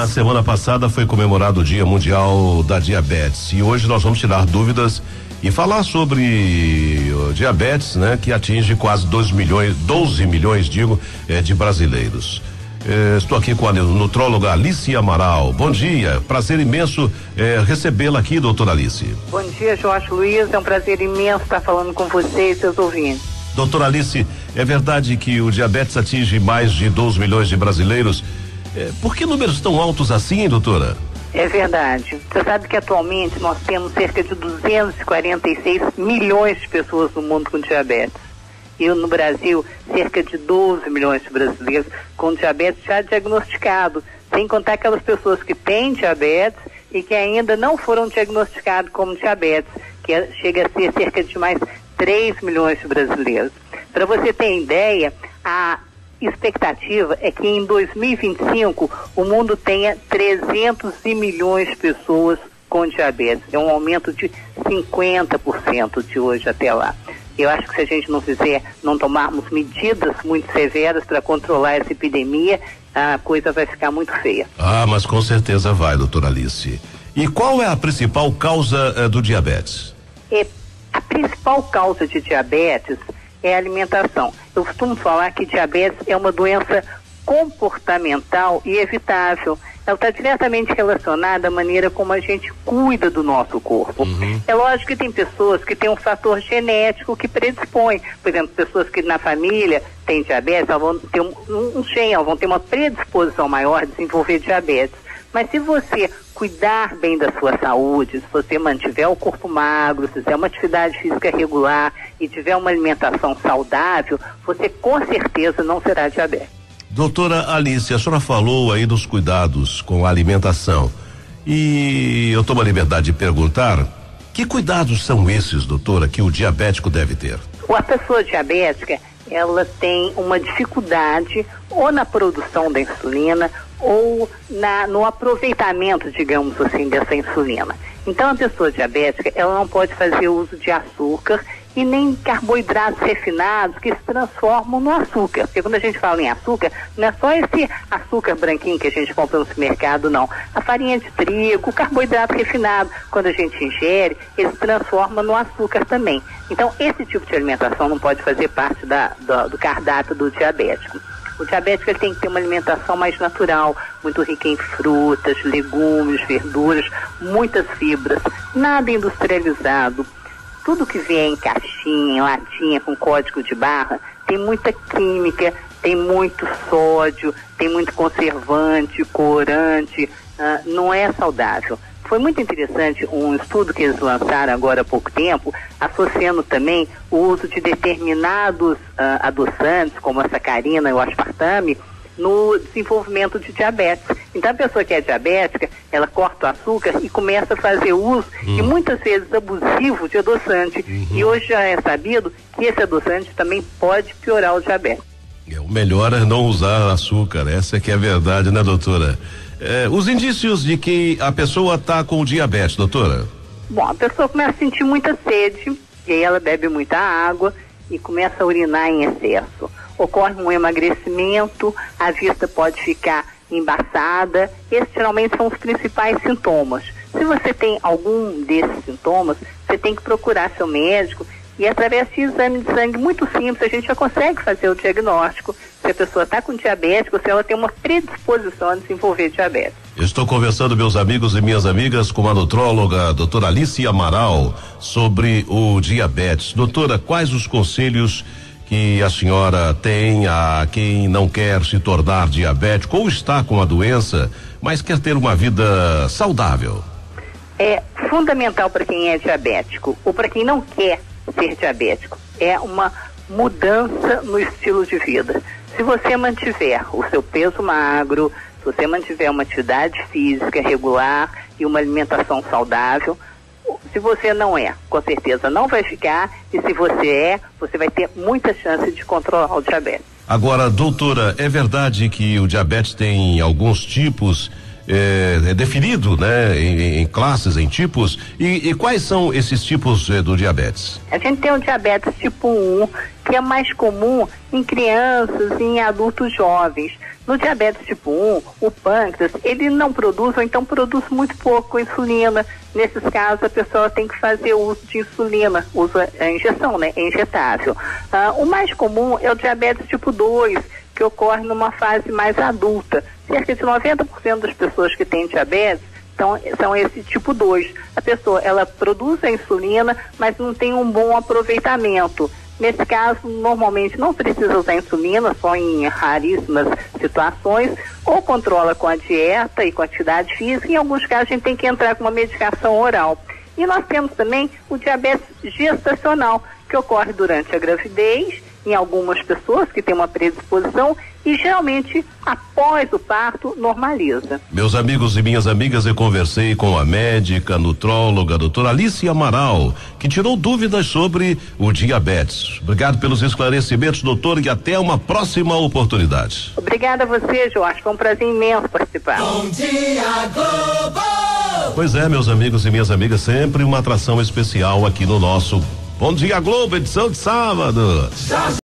Na semana passada foi comemorado o Dia Mundial da Diabetes e hoje nós vamos tirar dúvidas e falar sobre o diabetes, né? Que atinge quase 12 milhões, de brasileiros. Estou aqui com a nutróloga Alice Amaral. Bom dia, prazer imenso recebê-la aqui, doutora Alice. Bom dia, Jorge Luiz, é um prazer imenso estar falando com você e seus ouvintes. Doutora Alice, é verdade que o diabetes atinge mais de 12 milhões de brasileiros? Por que números tão altos assim, doutora? É verdade. Você sabe que atualmente nós temos cerca de 246 milhões de pessoas no mundo com diabetes. E no Brasil, cerca de 12 milhões de brasileiros com diabetes já diagnosticado, sem contar aquelas pessoas que têm diabetes e que ainda não foram diagnosticados como diabetes, que chega a ser cerca de mais 3 milhões de brasileiros. Para você ter ideia, a expectativa é que em 2025 o mundo tenha 300 milhões de pessoas com diabetes. É um aumento de 50% de hoje até lá. Eu acho que se a gente não tomarmos medidas muito severas para controlar essa epidemia, a coisa vai ficar muito feia. Ah, mas com certeza vai, doutora Alice. E qual é a principal causa do diabetes? A principal causa de diabetes é a alimentação. Eu costumo falar que diabetes é uma doença comportamental e evitável. Ela está diretamente relacionada à maneira como a gente cuida do nosso corpo. É lógico que tem pessoas que têm um fator genético que predispõe. Por exemplo, pessoas que na família têm diabetes, elas vão ter um gene, elas vão ter uma predisposição maior a desenvolver diabetes. Mas se você cuidar bem da sua saúde, se você mantiver o corpo magro, se fizer uma atividade física regular e tiver uma alimentação saudável, você com certeza não será diabético. Doutora Alice, a senhora falou aí dos cuidados com a alimentação e eu tomo a liberdade de perguntar, que cuidados são esses, doutora, que o diabético deve ter? A pessoa diabética, ela tem uma dificuldade ou na produção da insulina ou no aproveitamento, digamos assim, dessa insulina. Então a pessoa diabética, ela não pode fazer uso de açúcar e nem carboidratos refinados que se transformam no açúcar. Porque quando a gente fala em açúcar, não é só esse açúcar branquinho que a gente compra no supermercado, não. A farinha de trigo, o carboidrato refinado, quando a gente ingere, ele se transforma no açúcar também. Então, esse tipo de alimentação não pode fazer parte do cardápio do diabético. O diabético ele tem que ter uma alimentação mais natural, muito rica em frutas, legumes, verduras, muitas fibras, nada industrializado. Tudo que vem em caixinha, em latinha, com código de barra, tem muita química, tem muito sódio, tem muito conservante, corante, não é saudável. Foi muito interessante um estudo que eles lançaram agora há pouco tempo, associando também o uso de determinados adoçantes, como a sacarina e o aspartame, no desenvolvimento de diabetes. Então a pessoa que é diabética, ela corta o açúcar e começa a fazer uso, e muitas vezes abusivo, de adoçante. E hoje já é sabido que esse adoçante também pode piorar o diabetes. O melhor é não usar açúcar, essa que é a verdade, né, doutora? Os indícios de que a pessoa está com diabetes, doutora? Bom, a pessoa começa a sentir muita sede, e aí ela bebe muita água e começa a urinar em excesso. Ocorre um emagrecimento, a vista pode ficar embaçada. Esses geralmente são os principais sintomas. Se você tem algum desses sintomas, você tem que procurar seu médico e através de exame de sangue muito simples a gente já consegue fazer o diagnóstico se a pessoa está com diabetes ou se ela tem uma predisposição a desenvolver diabetes. Eu estou conversando, meus amigos e minhas amigas, com a nutróloga, doutora Alice Amaral, sobre o diabetes. Doutora, quais os conselhos que a senhora tem a quem não quer se tornar diabético ou está com a doença, mas quer ter uma vida saudável? É fundamental para quem é diabético ou para quem não quer ser diabético, é uma mudança no estilo de vida. Se você mantiver o seu peso magro, se você mantiver uma atividade física regular e uma alimentação saudável, se você não é, com certeza não vai ficar, e se você é, você vai ter muita chance de controlar o diabetes. Agora, doutora, é verdade que o diabetes tem alguns tipos definido, né? Em classes, em tipos. E quais são esses tipos do diabetes? A gente tem o diabetes tipo 1, que é mais comum em crianças e em adultos jovens. No diabetes tipo 1, o pâncreas, ele não produz, ou então produz muito pouco insulina. Nesses casos, a pessoa tem que fazer uso de insulina, usa a injeção, né? É injetável. O mais comum é o diabetes tipo 2, que ocorre numa fase mais adulta. Cerca de 90% das pessoas que têm diabetes são esse tipo 2. A pessoa, ela produz a insulina, mas não tem um bom aproveitamento. Nesse caso, normalmente não precisa usar insulina, só em raríssimas situações, ou controla com a dieta e com a atividade física. Em alguns casos, a gente tem que entrar com uma medicação oral. E nós temos também o diabetes gestacional, que ocorre durante a gravidez, em algumas pessoas que têm uma predisposição, e geralmente após o parto normaliza. Meus amigos e minhas amigas, eu conversei com a médica, nutróloga, doutora Alice Amaral, que tirou dúvidas sobre o diabetes. Obrigado pelos esclarecimentos, doutor, e até uma próxima oportunidade. Obrigada a você, Jorge, foi um prazer imenso participar. Bom dia, Globo! Pois é, meus amigos e minhas amigas, sempre uma atração especial aqui no nosso Bom Dia Globo, edição de sábado.